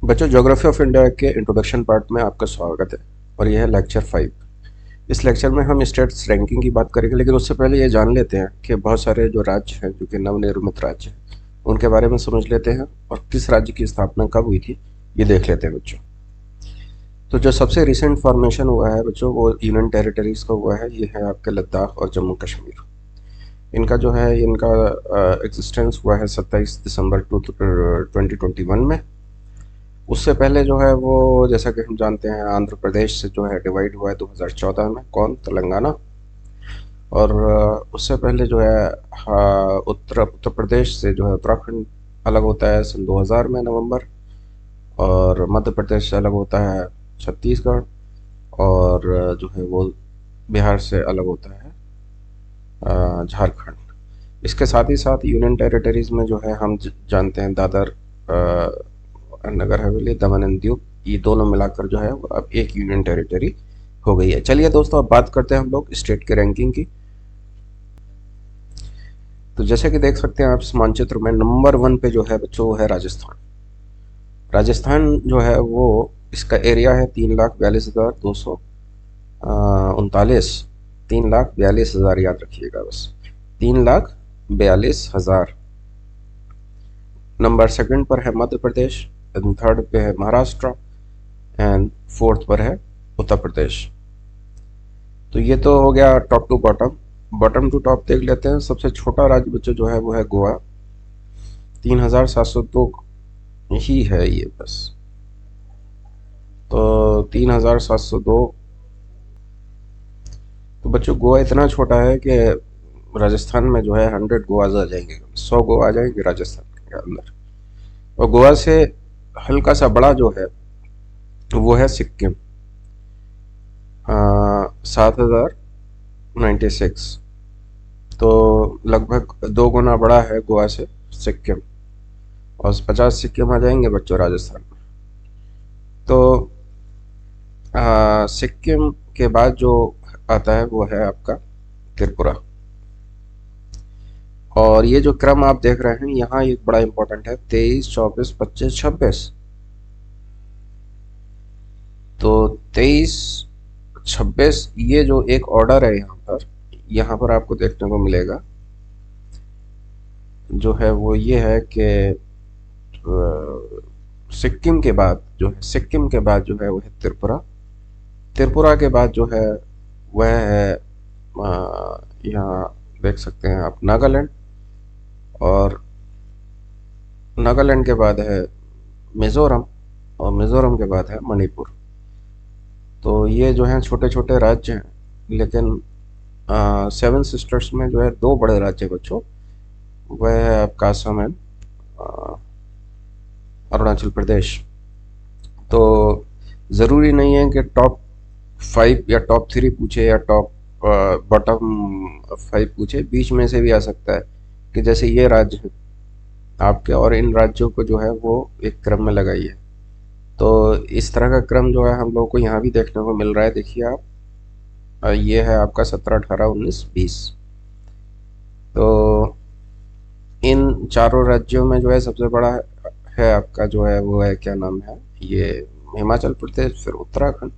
बच्चों, geography of India के introduction part में आपका स्वागत है और यह है लेक्चर 5। इस लेक्चर में हम स्टेट्स रैंकिंग की बात करेंगे, लेकिन उससे पहले ये जान लेते हैं कि बहुत सारे जो राज्य हैं जो कि नवनिर्मित राज्य हैं उनके बारे में समझ लेते हैं और किस राज्य की स्थापना कब हुई थी ये देख लेते हैं बच्चों। तो जो सबसे रिसेंट फॉर्मेशन हुआ है बच्चों वो यूनियन टेरिटरीज का हुआ है। ये है आपके लद्दाख और जम्मू कश्मीर। इनका जो है इनका एग्जिस्टेंस हुआ है 27 दिसंबर 2021 में। उससे पहले जो है वो जैसा कि हम जानते हैं आंध्र प्रदेश से जो है डिवाइड हुआ है 2014 में, कौन, तेलंगाना। और उससे पहले जो है उत्तर प्रदेश से जो है उत्तराखंड अलग होता है सन 2000 में नवंबर। और मध्य प्रदेश से अलग होता है छत्तीसगढ़। और जो है वो बिहार से अलग होता है झारखंड। इसके साथ ही साथ यूनियन टेरिटरीज में जो है हम जानते हैं दादर, नगर हवेली, दमन एंड दीव, ये दोनों मिलाकर जो है वो अब एक यूनियन टेरिटरी हो गई है। चलिए दोस्तों, अब बात करते हैं हम लोग स्टेट के रैंकिंग की। तो जैसे कि देख सकते हैं आप इस मानचित्र में नंबर 1 पे जो है बच्चों वो है राजस्थान। राजस्थान जो है वो इसका एरिया है 3,42,239। 3,42,000 याद रखिएगा बस, 3,42,000। नंबर सेकंड पर है मध्य प्रदेश, एंड थर्ड पे है महाराष्ट्र, एंड फोर्थ पर है उत्तर प्रदेश। तो ये तो हो गया top to bottom. Bottom to top देख लेते हैं। सबसे छोटा राज्य बच्चों जो है वो है गोवा, 3,702 ही है ये बस। तो 3,702। तो बच्चों गोवा इतना छोटा है कि राजस्थान में जो है 100 गोवाज आ जाएंगे, 100 गोवा आ जाएंगे राजस्थान के अंदर। और गोवा से हल्का सा बड़ा जो है वो है सिक्किम, 7,096। तो लगभग 2 गुना बड़ा है गोवा से सिक्किम। और 50 सिक्किम आ जाएंगे बच्चों राजस्थान में। तो सिक्किम के बाद जो आता है वो है आपका त्रिपुरा। और ये जो क्रम आप देख रहे हैं यहाँ एक बड़ा इंपॉर्टेंट है, 23, 24, 25, 26। तो 23, 26 ये जो एक ऑर्डर है यहाँ पर आपको देखने को मिलेगा जो है वो ये है कि सिक्किम के बाद जो है सिक्किम के बाद जो है वो है त्रिपुरा। त्रिपुरा के बाद जो है वह है यहाँ देख सकते हैं आप नागालैंड। और नागालैंड के बाद है मिज़ोरम, और मिज़ोरम के बाद है मणिपुर। तो ये जो हैं छोटे छोटे राज्य हैं, लेकिन सेवन सिस्टर्स में जो है 2 बड़े राज्य बच्चों, वह है आपका असम एंड अरुणाचल प्रदेश। तो ज़रूरी नहीं है कि टॉप 5 या टॉप 3 पूछे या टॉप बॉटम 5 पूछे, बीच में से भी आ सकता है कि जैसे ये राज्य हैं आपके, और इन राज्यों को जो है वो एक क्रम में लगाइए। तो इस तरह का क्रम जो है हम लोगों को यहाँ भी देखने को मिल रहा है। देखिए आप, ये है आपका 17, 18, 19, 20। तो इन चारों राज्यों में जो है सबसे बड़ा है आपका जो है वो है, क्या नाम है, ये हिमाचल प्रदेश, फिर उत्तराखंड,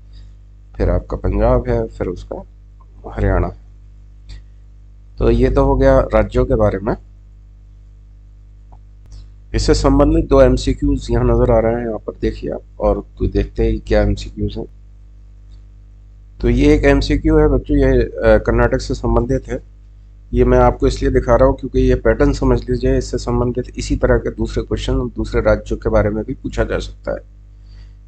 फिर आपका पंजाब है, फिर उसका हरियाणा। तो ये तो हो गया राज्यों के बारे में। इससे संबंधित 2 एमसीक्यूज यहाँ नज़र आ रहे हैं, यहाँ पर देखिए आप, और तो देखते ही क्या एमसीक्यूज हैं। तो ये एक एमसीक्यू है बच्चों, ये कर्नाटक से संबंधित है। ये मैं आपको इसलिए दिखा रहा हूँ क्योंकि ये पैटर्न समझ लीजिए, इससे संबंधित इसी तरह के दूसरे क्वेश्चन दूसरे राज्यों के बारे में भी पूछा जा सकता है।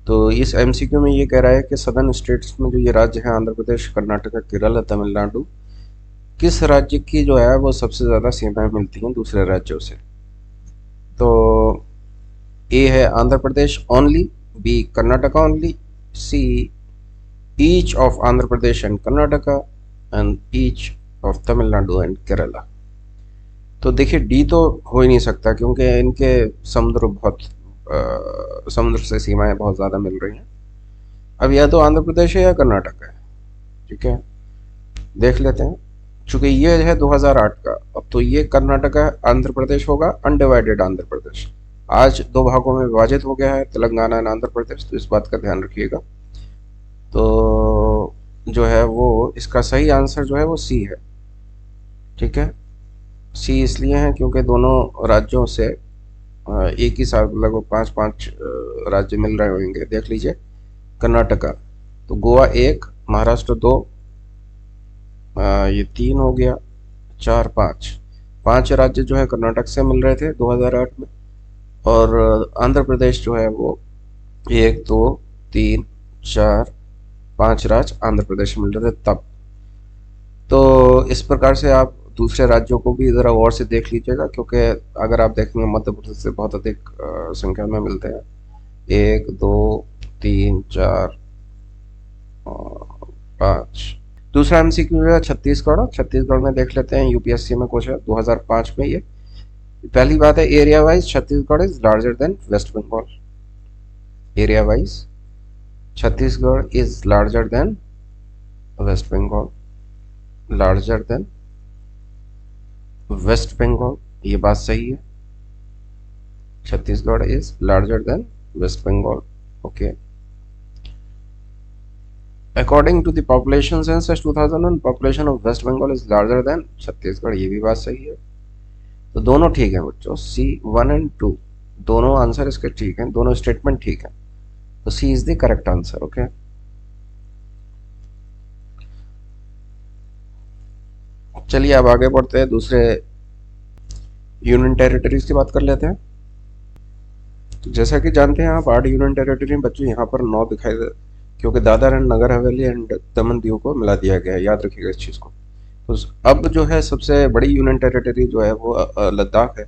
तो इस एमसीक्यू में ये कह रहा है कि सदर्न स्टेट्स में जो ये राज्य हैं आंध्र प्रदेश, कर्नाटक, केरल, तमिलनाडु, किस राज्य की जो है वो सबसे ज़्यादा सीमाएं मिलती हैं दूसरे राज्यों से। तो ए है Andhra Pradesh only, B Karnataka only, C each of Andhra Pradesh and Karnataka, and each of Tamil Nadu and Kerala. तो देखिए डी तो हो ही नहीं सकता क्योंकि इनके समुद्र से सीमाएं बहुत ज़्यादा मिल रही हैं। अब या तो आंध्र प्रदेश है या कर्नाटक है, ठीक है, देख लेते हैं। चूंकि ये है 2008 का, अब तो ये कर्नाटका आंध्र प्रदेश होगा, अनडिवाइडेड आंध्र प्रदेश। आज दो भागों में विभाजित हो गया है, तेलंगाना एंड आंध्र प्रदेश, तो इस बात का ध्यान रखिएगा। तो जो है वो इसका सही आंसर जो है वो सी है। ठीक है, सी इसलिए है क्योंकि दोनों राज्यों से एक ही साथ लगभग पाँच पाँच राज्य मिल रहे होंगे। देख लीजिए, कर्नाटका, तो गोवा एक, महाराष्ट्र दो, ये तीन हो गया, चार, पाँच, पांच राज्य जो है कर्नाटक से मिल रहे थे 2008 में। और आंध्र प्रदेश जो है वो एक, दो, तीन, चार, पांच राज्य आंध्र प्रदेश में मिल रहे थे तब। तो इस प्रकार से आप दूसरे राज्यों को भी ज़रा गौर से देख लीजिएगा, क्योंकि अगर आप देखेंगे मध्य प्रदेश से बहुत अधिक संख्या में मिलते हैं। एक, दो, तीन, चार, पाँच। दूसरा एमसीक्यू है छत्तीसगढ़। छत्तीसगढ़ में देख लेते हैं, यूपीएससी में कुछ है 2005 में। ये पहली बात है, area wise Chhattisgarh is larger than West Bengal. Area wise Chhattisgarh is larger than West Bengal, larger than West Bengal, ये बात सही है। Chhattisgarh is larger than West Bengal. Okay, according to the population census 2001, population of West Bengal is larger than Chhattisgarh, ये भी बात सही है। तो दोनों ठीक है बच्चों, सी 1 एंड 2 दोनों आंसर इसके ठीक हैं, दोनों स्टेटमेंट ठीक है। तो C is the correct answer. Okay, चलिए अब आगे बढ़ते हैं, दूसरे यूनियन टेरिटरीज की बात कर लेते हैं। तो जैसा कि जानते हैं आप, 8 यूनियन टेरिटरी बच्चों, यहाँ पर 9 दिखाई दे, क्योंकि Dadar and Nagar Haveli and Daman Diu को मिला दिया गया है, याद रखिएगा इस चीज़ को। तो अब जो है सबसे बड़ी यूनियन टेरिटरी जो है वो लद्दाख है,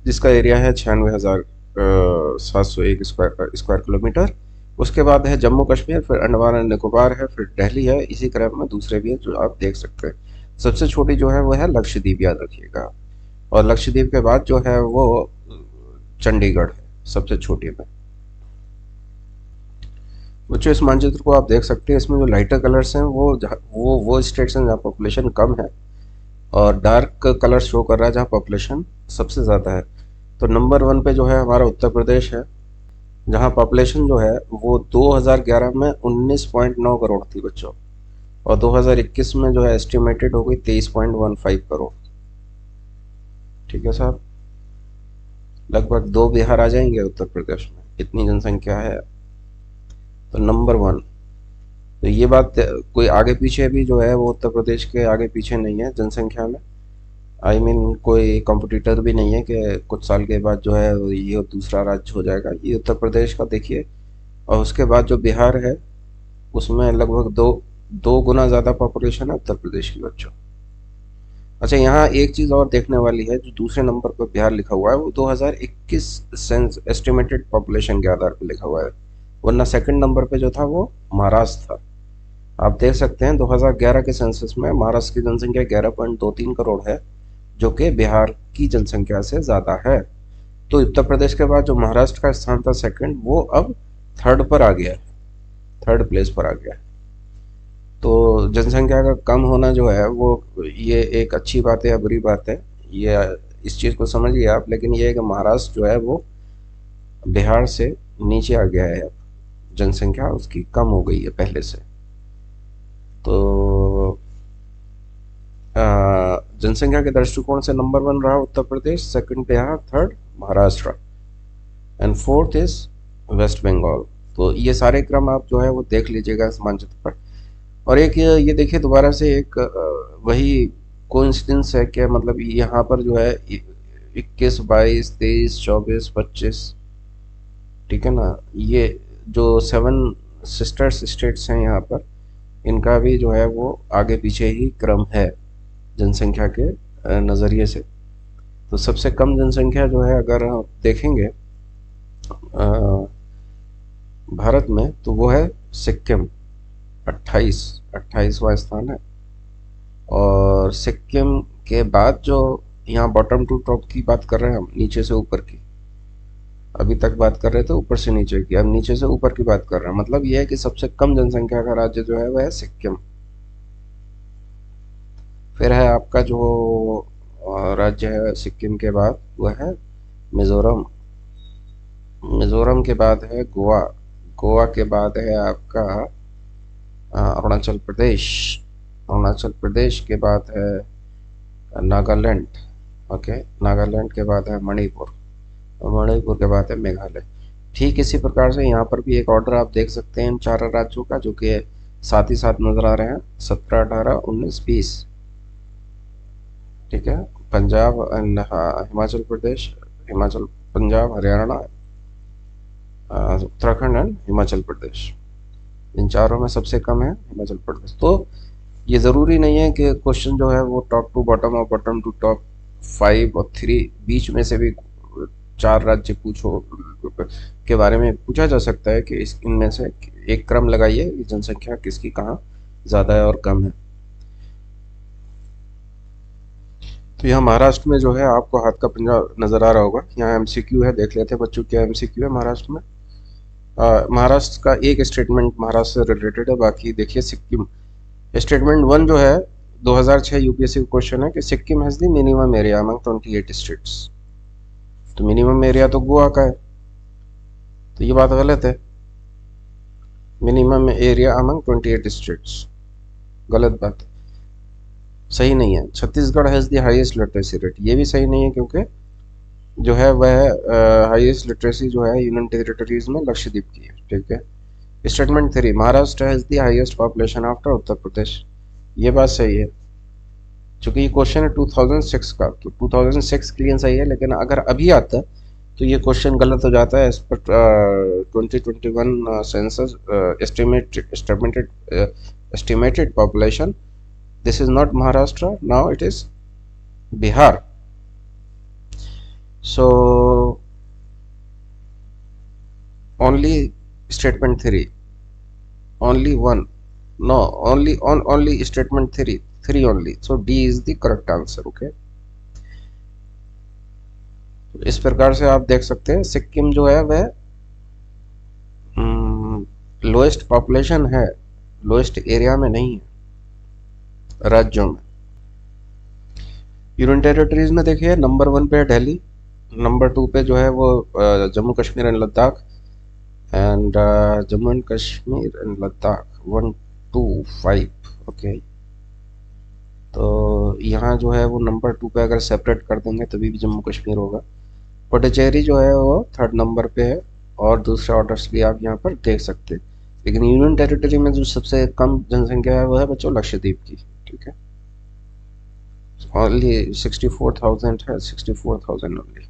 जिसका एरिया है 96,701 स्क्वायर किलोमीटर। उसके बाद है जम्मू कश्मीर, फिर अंडमान एंड निकोबार है, फिर दिल्ली है, इसी क्रम में दूसरे भी हैं जो आप देख सकते हैं। सबसे छोटी जो है वो है लक्षद्वीप, याद रखिएगा। और लक्षद्वीप के बाद जो है वो चंडीगढ़ है सबसे छोटी में। बच्चों इस मानचित्र को आप देख सकते हैं, इसमें जो लाइटर कलर्स हैं वो स्टेट्स हैं जहाँ पॉपुलेशन कम है, और डार्क कलर शो कर रहा है जहाँ पॉपुलेशन सबसे ज़्यादा है। तो नंबर 1 पे जो है हमारा उत्तर प्रदेश है, जहाँ पॉपुलेशन जो है वो 2011 में 19.9 करोड़ थी बच्चों, और 2021 में जो है एस्टिमेटेड हो गई 23.15 करोड़। ठीक है साहब, लगभग 2 बिहार आ जाएंगे उत्तर प्रदेश में, इतनी जनसंख्या है। तो नंबर 1, तो ये बात कोई आगे पीछे भी जो है वो उत्तर प्रदेश के आगे पीछे नहीं है जनसंख्या में। आई मीन कोई कंपटीटर भी नहीं है कि कुछ साल के बाद जो है ये दूसरा राज्य हो जाएगा। ये उत्तर प्रदेश का देखिए, और उसके बाद जो बिहार है उसमें लगभग दो गुना ज़्यादा पॉपुलेशन है उत्तर प्रदेश की बच्चों। अच्छा, यहाँ एक चीज़ और देखने वाली है, जो दूसरे नंबर पर बिहार लिखा हुआ है वो 2021 सेंस एस्टिमेटेड पॉपुलेशन के आधार पर लिखा हुआ है, वरना सेकंड नंबर पे जो था वो महाराष्ट्र था। आप देख सकते हैं 2011 के सेंसस में महाराष्ट्र की जनसंख्या 11.23 करोड़ है, जो कि बिहार की जनसंख्या से ज़्यादा है। तो उत्तर प्रदेश के बाद जो महाराष्ट्र का स्थान था सेकंड, वो अब थर्ड पर आ गया है, थर्ड प्लेस पर आ गया है। तो जनसंख्या का कम होना जो है वो ये एक अच्छी बात है या बुरी बात है, ये इस चीज़ को समझिए आप। लेकिन ये है कि महाराष्ट्र जो है वो बिहार से नीचे आ गया है, अब जनसंख्या उसकी कम हो गई है पहले से। तो जनसंख्या के दृष्टिकोण से नंबर 1 रहा Uttar Pradesh, second Bihar, third Maharashtra and fourth is West Bengal. तो ये सारे क्रम आप जो है वो देख लीजिएगा इस मानचित्र पर। और एक ये देखिए दोबारा से एक वही कोइंसिडेंस है कि मतलब यहाँ पर जो है 21, 22, 23, 24, 25, ठीक है ना, ये जो 7 सिस्टर्स स्टेट्स हैं यहाँ पर, इनका भी जो है वो आगे पीछे ही क्रम है जनसंख्या के नज़रिए से। तो सबसे कम जनसंख्या जो है अगर आप देखेंगे भारत में, तो वो है सिक्किम, 28वां स्थान है। और सिक्किम के बाद जो यहाँ बॉटम टू टॉप की बात कर रहे हैं हम, नीचे से ऊपर की, अभी तक बात कर रहे थे ऊपर से नीचे की, अब नीचे से ऊपर की बात कर रहे हैं। मतलब ये है कि सबसे कम जनसंख्या का राज्य जो है वह है सिक्किम। फिर है आपका जो राज्य है सिक्किम के बाद, वह है मिजोरम। मिजोरम के बाद है गोवा, गोवा के बाद है आपका अरुणाचल प्रदेश, अरुणाचल प्रदेश के बाद है नागालैंड, ओके, नागालैंड के बाद है मणिपुर, और मणिपुर के बाद है मेघालय। ठीक इसी प्रकार से यहाँ पर भी एक ऑर्डर आप देख सकते हैं इन चार राज्यों का, जो कि साथ ही साथ नजर आ रहे हैं 17, 18, 19, 20। ठीक है, पंजाब एंड हिमाचल प्रदेश, हिमाचल, पंजाब, हरियाणा, उत्तराखंड एंड हिमाचल प्रदेश। इन चारों में सबसे कम है हिमाचल प्रदेश। तो ये ज़रूरी नहीं है कि क्वेश्चन जो है वो टॉप टू बॉटम और बॉटम टू टॉप 5 और 3 बीच में से भी चार राज्य पूछो के बारे में पूछा जा सकता है कि इस इनमें से एक क्रम लगाइए कि जनसंख्या किसकी कहाँ ज़्यादा है और कम है। तो यहाँ महाराष्ट्र में जो है आपको हाथ का पंजा नज़र आ रहा होगा, यहाँ एमसीक्यू है, देख लेते हैं बच्चों क्या एमसीक्यू है महाराष्ट्र में। महाराष्ट्र का एक स्टेटमेंट महाराष्ट्र से रिलेटेड है, बाकी देखिए सिक्किम। स्टेटमेंट 1 जो है 2006 यूपीएससी का क्वेश्चन है कि Sikkim has the minimum area among 28 states. तो मिनिमम एरिया तो गोवा का है, तो ये बात गलत है। मिनिमम एरिया अमंग 28 स्टेट्स, गलत बात है, सही नहीं है। Chhattisgarh has the highest literacy rate, ये भी सही नहीं है, क्योंकि जो है वह हाईएस्ट लिटरेसी जो है यूनियन टेरिटरीज में लक्षद्वीप की है। ठीक है। Statement 3, Maharashtra has the highest population after Uttar Pradesh, ये बात सही है। चूंकि ये क्वेश्चन है 2006 का, तो 2006 के लिए सही है, लेकिन अगर अभी आता है तो ये क्वेश्चन गलत हो जाता है। As per 2021 census estimated population, this is not Maharashtra, now it is Bihar. So only statement 3, only one, no, only statement 3 only, so D is the correct answer. okay, इस प्रकार से आप देख सकते हैं सिक्किम जो है वह लोएस्ट पॉपुलेशन है, लोएस्ट एरिया में नहीं है राज्यों में। यूनियन टेरिटरीज में देखिए नंबर 1 पे है दिल्ली, नंबर 2 पे जो है वो Jammu Kashmir and Ladakh, and Jammu and Kashmir and Ladakh 1, 2, 5। Okay, तो यहाँ जो है वो नंबर 2 पे अगर सेपरेट कर देंगे तभी भी जम्मू कश्मीर होगा। पुडुचेरी जो है वो 3rd नंबर पे है, और दूसरे ऑर्डर्स भी आप यहाँ पर देख सकते हैं। लेकिन यूनियन टेरिटरी में जो सबसे कम जनसंख्या है वो है बच्चों लक्षद्वीप की। ठीक है, ओनली 64,000 है, 64,000 ओनली।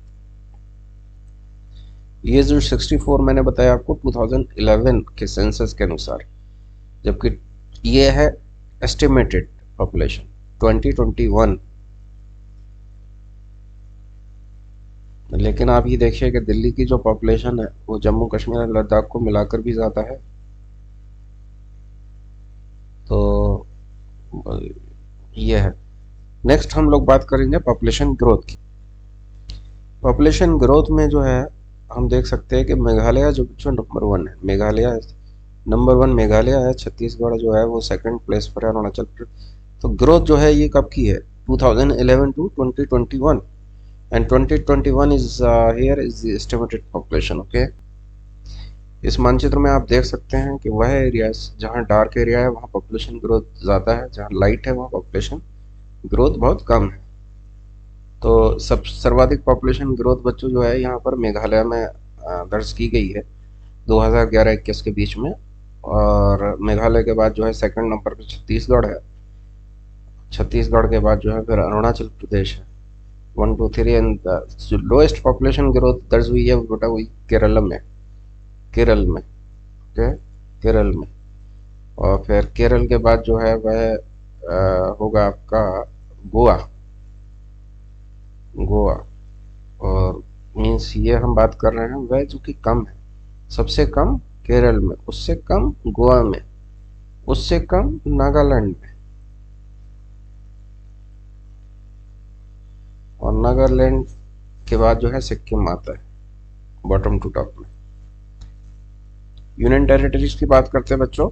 ये जो 64 मैंने बताया आपको 2011 के सेंसस के अनुसार, जबकि ये है एस्टिमेटेड पॉपुलेशन 2021। लेकिन आप ये देखिए कि दिल्ली की जो पॉपुलेशन है वो जम्मू कश्मीर और लद्दाख को मिलाकर भी ज़्यादा है। तो ये है। नेक्स्ट हम लोग बात करेंगे पॉपुलेशन ग्रोथ की। पॉपुलेशन ग्रोथ में जो है हम देख सकते हैं कि मेघालय जो नंबर 1 है, मेघालय नंबर 1 मेघालय है, छत्तीसगढ़ जो है वो 2nd प्लेस पर है, अरुणाचल प्रदेश। तो ग्रोथ जो है ये कब की है, 2011 to 2021, and 2021 is here is the estimated population. Okay, इस मानचित्र में आप देख सकते हैं कि वह एरियाज जहाँ डार्क एरिया है वहाँ पॉपुलेशन ग्रोथ ज़्यादा है, जहाँ लाइट है वहाँ पॉपुलेशन ग्रोथ बहुत कम है। तो सर्वाधिक पॉपुलेशन ग्रोथ बच्चों जो है यहाँ पर मेघालय में दर्ज की गई है 2011-21 के बीच में, और मेघालय के बाद जो है 2nd नंबर पर छत्तीसगढ़ है, छत्तीसगढ़ के बाद जो है फिर अरुणाचल प्रदेश है 1, 2, 3, एंड जो लोएस्ट पॉपुलेशन ग्रोथ दर्ज हुई है बेटा वही केरल में, केरल में। ओके, केरल में, और फिर केरल के बाद जो है वह होगा आपका गोवा, गोवा। और मीन्स ये हम बात कर रहे हैं वह जो कि कम है, सबसे कम केरल में, उससे कम गोवा में, उससे कम नागालैंड में, और नागालैंड के बाद जो है सिक्किम आता है बॉटम टू टॉप में। यूनियन टेरिटरीज की बात करते हैं बच्चों।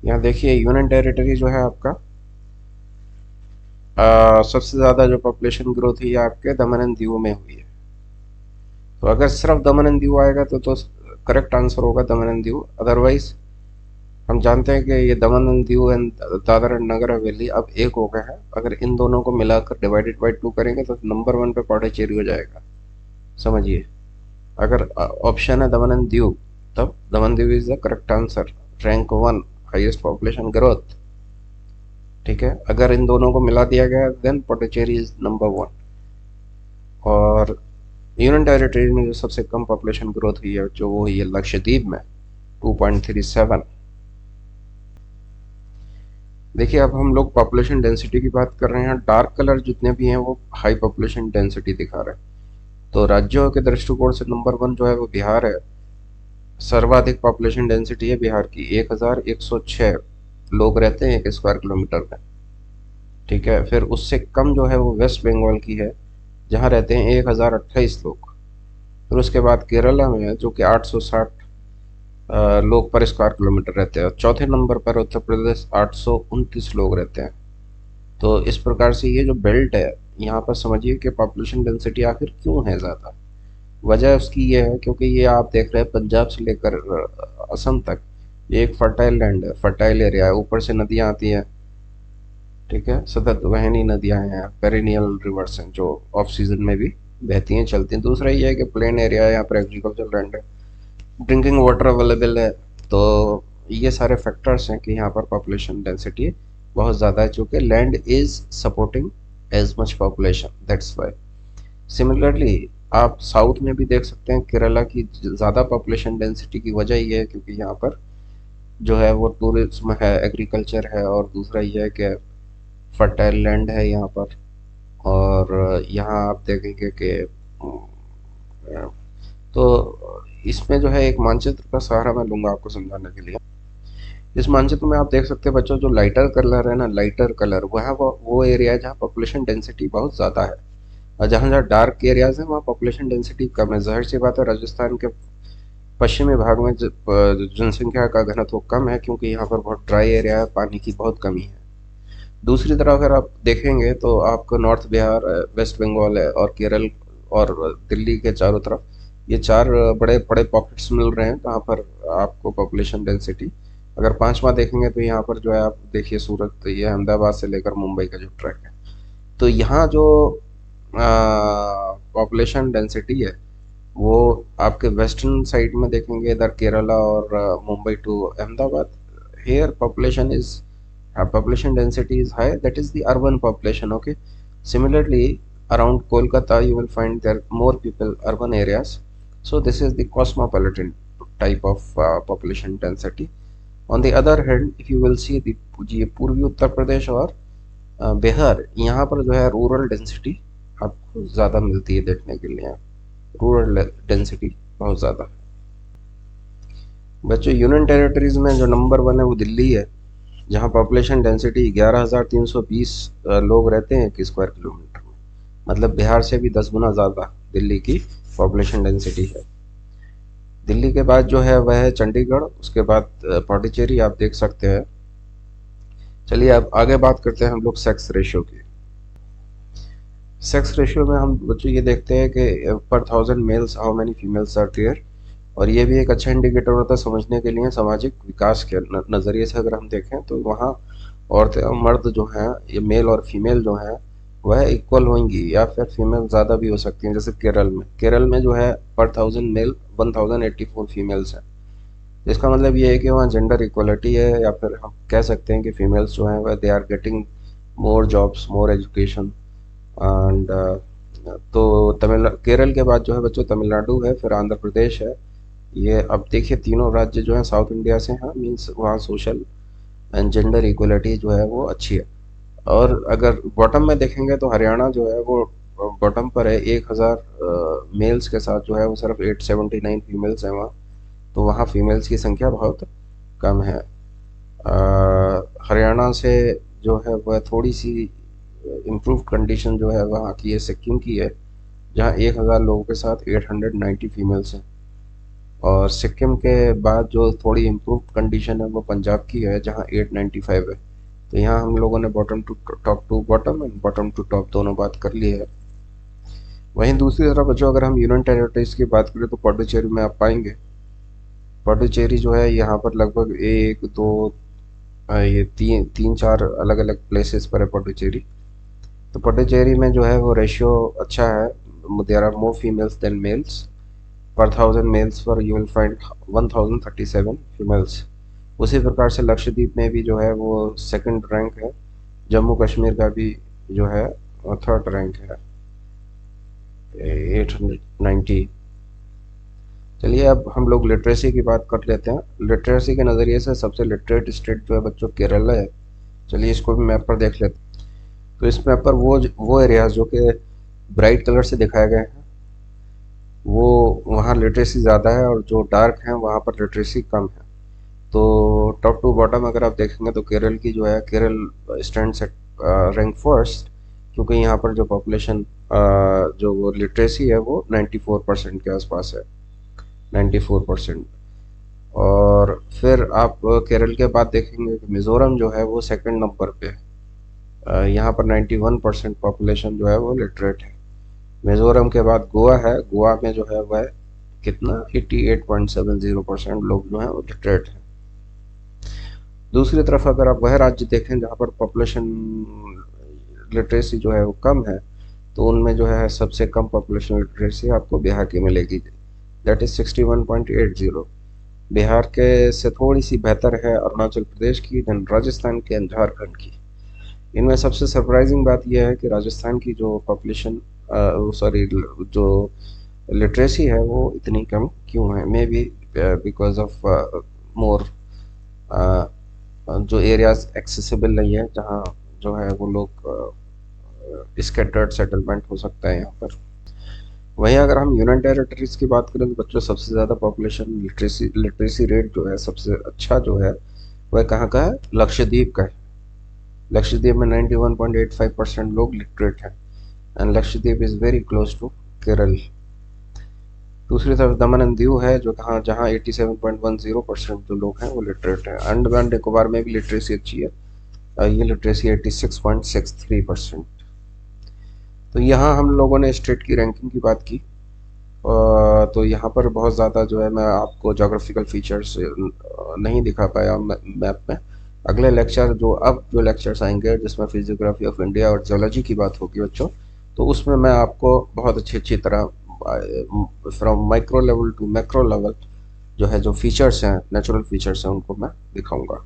यहाँ देखिए यूनियन टेरिटरी जो है आपका सबसे ज़्यादा जो पॉपुलेशन ग्रोथ हुई है आपके दमन एंड दीव में हुई है। तो अगर सिर्फ दमन एंड दीव आएगा तो करेक्ट आंसर होगा दमन एंड दीव। अदरवाइज हम जानते हैं कि ये Daman and Diu and Dadra and Nagar Haveli अब एक हो गया है। अगर इन दोनों को मिलाकर डिवाइडेड बाई 2 करेंगे तो नंबर 1 पे पौंडीचेरी हो जाएगा, समझिए। अगर ऑप्शन है दमन एंड दीव, तब Daman Diu is the correct answer, rank 1, highest population growth. ठीक है, अगर इन दोनों को मिला दिया गया देन पौंडीचेरी इज नंबर 1। और यूनियन टेरिटरी में जो सबसे कम पॉपुलेशन ग्रोथ हुई है जो वो हुई है लक्षद्वीप में 2.37। देखिए अब हम लोग पॉपुलेशन डेंसिटी की बात कर रहे हैं। डार्क कलर जितने भी हैं वो हाई पॉपुलेशन डेंसिटी दिखा रहे हैं। तो राज्यों के दृष्टिकोण से नंबर 1 जो है वो बिहार है। सर्वाधिक पॉपुलेशन डेंसिटी है बिहार की, 1106 लोग रहते हैं 1 स्क्वायर किलोमीटर में। ठीक है, फिर उससे कम जो है वो वेस्ट बंगाल की है, जहाँ रहते हैं 1028 लोग। फिर उसके बाद केरला में है जो कि 860 लोग पर स्क्वायर किलोमीटर रहते हैं। और चौथे नंबर पर उत्तर प्रदेश, 829 लोग रहते हैं। तो इस प्रकार से ये जो बेल्ट है यहाँ पर समझिए कि पॉपुलेशन डेंसिटी आखिर क्यों है ज़्यादा। वजह उसकी ये है क्योंकि ये आप देख रहे हैं पंजाब से लेकर असम तक ये एक फर्टाइल लैंड है, फर्टाइल एरिया है। ऊपर से नदियाँ आती हैं, ठीक है, सतत बहनी नदियाँ हैं, पेरिनियल रिवर्स हैं जो ऑफ सीजन में भी बहती हैं चलती हैं। दूसरा ये है कि प्लेन एरिया है, यहाँ पर एग्रीकल्चर लैंड है, ड्रिंकिंग वाटर अवेलेबल है। तो ये सारे फैक्टर्स हैं कि यहाँ पर पॉपुलेशन डेंसिटी बहुत ज़्यादा है, चूँकि land is supporting as much population, that's why. Similarly आप साउथ में भी देख सकते हैं केरला की ज़्यादा पॉपुलेशन डेंसिटी की वजह ये है क्योंकि यहाँ पर जो है वो टूरिज्म है, एग्रीकल्चर है, और दूसरा ये है कि फर्टाइल लैंड है यहाँ पर। और यहाँ आप देखेंगे कि तो इसमें जो है एक मानचित्र का सहारा मैं लूँगा आपको समझाने के लिए। इस मानचित्र में आप देख सकते हैं बच्चों, जो लाइटर कलर है ना, लाइटर कलर वह वो एरिया है जहाँ पॉपुलेशन डेंसिटी बहुत ज़्यादा है, और जहाँ जहाँ डार्क एरियाज हैं वहाँ पॉपुलेशन डेंसिटी कम है। जाहिर सी बात है राजस्थान के पश्चिमी भाग में जनसंख्या का घनत्व कम है क्योंकि यहाँ पर बहुत ड्राई एरिया है, पानी की बहुत कमी है। दूसरी तरफ अगर आप देखेंगे तो आपको नॉर्थ बिहार, वेस्ट बंगाल है और केरल और दिल्ली के चारों तरफ ये 4 बड़े बड़े पॉकेट्स मिल रहे हैं जहाँ पर आपको पॉपुलेशन डेंसिटी। अगर पांचवा देखेंगे तो यहाँ पर जो है आप देखिए सूरत, ये अहमदाबाद से लेकर मुंबई का जो ट्रैक है। तो यहाँ जो पॉपुलेशन डेंसिटी है वो आपके वेस्टर्न साइड में देखेंगे, इधर केरला और Mumbai to Ahmedabad, here population density is high, that is the urban population. Okay, similarly around Kolkata you will find there more people urban areas, so this is the cosmopolitan type of population density. On the other hand if you will see the पूर्वी उत्तर प्रदेश और बिहार, यहाँ पर जो है rural density आपको ज़्यादा मिलती है देखने के लिए। रूरल डेंसिटी बहुत ज़्यादा है। बच्चों यूनियन टेरिटरीज में जो नंबर 1 है वो दिल्ली है, जहाँ पॉपुलेशन डेंसिटी 11,320 लोग रहते हैं 1 स्क्वायर किलोमीटर में। मतलब बिहार से भी 10 गुना ज़्यादा दिल्ली की पॉपुलेशन डेंसिटी है। दिल्ली के बाद जो है वह है चंडीगढ़, उसके बाद पौंडीचेरी आप देख सकते हैं। चलिए अब आगे बात करते हैं हम लोग सेक्स रेशियो की। सेक्स रेशियो में हम बच्चों ये देखते हैं कि per 1000 males how many females are there, और ये भी एक अच्छा इंडिकेटर होता है समझने के लिए सामाजिक विकास के नज़रिए से। अगर हम देखें तो वहाँ औरतें और मर्द जो हैं, ये मेल और फीमेल जो हैं वह इक्वल होंगी या फिर फीमेल ज़्यादा भी हो सकती हैं। जैसे केरल में जो है पर 1000 मेल 1084 फीमेल्स हैं। इसका मतलब ये है कि वहाँ जेंडर इक्वलिटी है, या फिर हम कह सकते हैं कि फीमेल्स जो हैं वह they are getting more jobs, more education. And तो केरल के बाद जो है बच्चों तमिलनाडु है, फिर आंध्र प्रदेश है। ये अब देखिए तीनों राज्य जो हैं साउथ इंडिया से हैं, मीन्स वहाँ सोशल एंड जेंडर इक्वलिटी जो है वो अच्छी है। और अगर बॉटम में देखेंगे तो हरियाणा जो है वो बॉटम पर है, 1000 मेल्स के साथ जो है वो सिर्फ 879 फीमेल्स हैं वहाँ। तो वहाँ फीमेल्स की संख्या बहुत कम है। हरियाणा से जो है वह थोड़ी सी इम्प्रूव कंडीशन जो है वहाँ की है सिक्किम की है, जहाँ 1000 लोगों के साथ 890 फीमेल्स हैं। और सिक्किम के बाद जो थोड़ी इम्प्रूव कंडीशन है वो पंजाब की है, जहाँ 895 है। तो यहाँ हम लोगों ने bottom to top and bottom to top दोनों बात कर ली है। वहीं दूसरी तरफ बच्चों अगर हम यूनियन टेरिटरीज की बात करें तो पौंडीचेरी में आप पाएंगे, पौंडीचेरी जो है यहाँ पर लगभग एक दो ये तीन तीन चार अलग अलग प्लेसेस पर है पौंडीचेरी। तो पौंडीचेरी में जो है वो रेशियो अच्छा है, there are more females than males, per 1000 mails पर यू विल फाइंड 1037 फीमेल्स। उसी प्रकार से लक्षद्वीप में भी जो है वो सेकंड रैंक है, जम्मू कश्मीर का भी जो है थर्ड रैंक है 890। चलिए अब हम लोग लिटरेसी की बात कर लेते हैं। लिटरेसी के नज़रिए से सबसे लिटरेट स्टेट जो है बच्चों केरला है। चलिए इसको भी मैप पर देख लेते हैं। तो इस मैप पर वो एरियाज जो कि ब्राइट कलर से दिखाए गए हैं वो वहाँ लिटरेसी ज़्यादा है, और जो डार्क हैं वहाँ पर लिटरेसी कम है। तो टॉप टू बॉटम अगर आप देखेंगे तो केरल की जो है, Kerala stands eight rank first, क्योंकि यहाँ पर जो पॉपुलेशन जो वो लिटरेसी है वो 94% के आसपास है, 94%। और फिर आप केरल के बाद देखेंगे कि मिज़ोरम जो है वो सेकंड नंबर पे है। यहाँ पर 91% पॉपुलेशन जो है वो लिटरेट है। मिज़ोरम के बाद गोवा है, गोवा में जो है वह कितना 88.70% लोग जो हैं वो लिटरेट हैं। दूसरी तरफ अगर आप वह राज्य देखें जहाँ पर पॉपुलेशन लिटरेसी जो है वो कम है, तो उनमें जो है सबसे कम पॉपुलेशन लिटरेसी आपको बिहार की मिलेगी, दैट इज़ 61.80। बिहार के से थोड़ी सी बेहतर है अरुणाचल प्रदेश की, देन राजस्थान की एंड झारखंड की। इनमें सबसे सरप्राइजिंग बात यह है कि राजस्थान की जो पॉपुलेशन सॉरी जो लिटरेसी है वो इतनी कम क्यों है, may be because of more जो एरियाज एक्सेसिबल नहीं है, जहाँ जो है वो लोग स्कैटर्ड सेटलमेंट हो सकता है यहाँ पर। वहीं अगर हम यूनियन टेरिटरीज की बात करें तो बच्चों सबसे ज़्यादा पॉपुलेशन लिटरेसी रेट जो है सबसे अच्छा जो है वह कहाँ का है, लक्षद्वीप का है। लक्षद्वीप में 91.85% लोग लिटरेट हैं, and Lakshadweep is very close to Kerala. दूसरी तरफ दमन एंड दीव है जो कहाँ जहाँ 87.10% जो लोग हैं वो लिटरेट हैं। अंडमान निकोबार में भी लिटरेसी अच्छी है, ये लिटरेसी 86.63%। तो यहाँ हम लोगों ने स्टेट की रैंकिंग की बात की। तो यहाँ पर बहुत ज़्यादा जो है मैं आपको जोग्राफिकल फीचर्स नहीं दिखा पाया मैप में। अगले लेक्चर जो लेक्चर्स आएंगे जिसमें फिजियोग्राफी ऑफ इंडिया और जियोलॉजी की बात होगी बच्चों, तो उसमें मैं आपको बहुत अच्छी तरह from micro level to macro level जो है जो फीचर्स हैं, नेचुरल फीचर्स हैं, उनको मैं दिखाऊंगा।